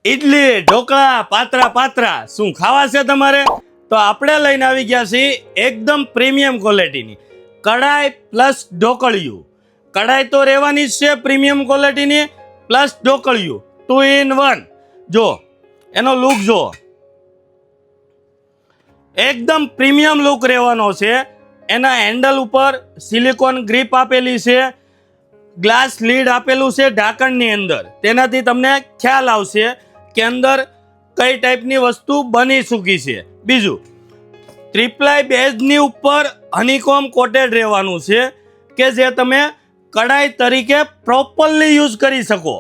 ઇડલી, ઢોકળા, પાત્રા શું ખાવા છે તમારે? તો આપણે લઈને આવી ગયા છીએ એકદમ પ્રીમિયમ ક્વોલિટીની કડાઈ પ્લસ ઢોકળિયું. કડાઈ તો રહેવાની જ છે પ્રીમિયમ ક્વોલિટીની, પ્લસ ઢોકળિયું 2 in 1. જો એનો લુક જો, એકદમ પ્રીમિયમ લુક રહેવાનો છે. એના હેન્ડલ ઉપર સિલિકોન ગ્રીપ આપેલી છે, ગ્લાસ લીડ આપેલું છે ઢાંકણની અંદર. તેનાથી તમને ખ્યાલ આવશે કે અંદર કઈ ટાઈપની વસ્તુ બની ચૂકી છે. બીજું, ટ્રિપ્લાય બેઝની ઉપર હનીકોમ કોટેડ રહેવાનું છે કે જે તમે કડાઈ તરીકે પ્રોપરલી યુઝ કરી શકો.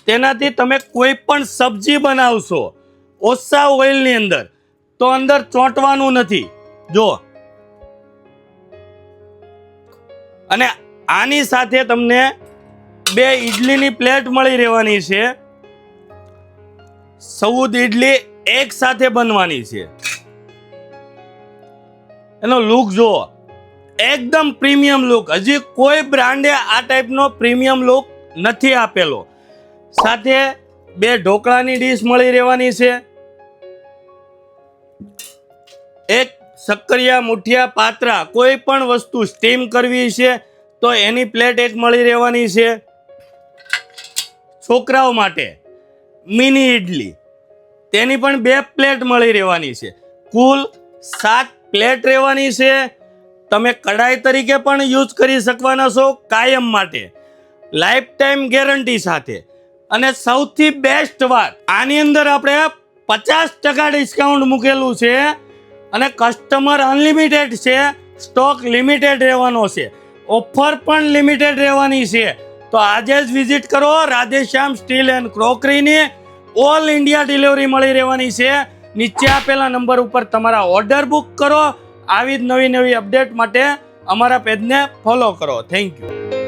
તેનાથી તમે કોઈ પણ સબ્જી બનાવશો ઓછા ઓઇલની અંદર તો અંદર ચોંટવાનું નથી. જો, અને આની સાથે તમને 2 ઇડલીની પ્લેટ મળી રહેવાની છે. 14 ઇડલી એક સાથે બનવાની છે. એનો લુક જુઓ, એકદમ પ્રીમિયમ લુક. હજી કોઈ બ્રાન્ડે આ ટાઈપનો પ્રીમિયમ લુક નથી આપેલો. સાથે 2 ઢોકળાની ડીશ મળી રહેવાની છે. એક શક્કરિયા, મુઠિયા, પાત્રા, કોઈ પણ વસ્તુ સ્ટીમ કરવી છે તો એની પ્લેટ એક મળી રહેવાની છે. છોકરાઓ માટે મિની ઇડલી, તેની પણ 2 પ્લેટ મળી રહેવાની છે. કુલ 7 પ્લેટ રહેવાની છે. તમે કડાઈ તરીકે પણ યુઝ કરી શકવાના છો કાયમ માટે, લાઈફ ટાઈમ ગેરંટી સાથે. અને સૌથી બેસ્ટ વાત, આની અંદર આપણે 50% ડિસ્કાઉન્ટ મૂકેલું છે અને કસ્ટમર અનલિમિટેડ છે. સ્ટોક લિમિટેડ રહેવાનો છે, ઓફર પણ લિમિટેડ રહેવાની છે. તો આજે જ વિઝિટ કરો રાધેશ્યામ સ્ટીલ એન્ડ ક્રોકરીની. ઓલ ઇન્ડિયા ડિલિવરી મળી રહેવાની છે. નીચે આપેલા નંબર ઉપર તમારા ઓર્ડર બુક કરો. આવી જ નવી અપડેટ માટે અમારા પેજને ફોલો કરો. Thank you.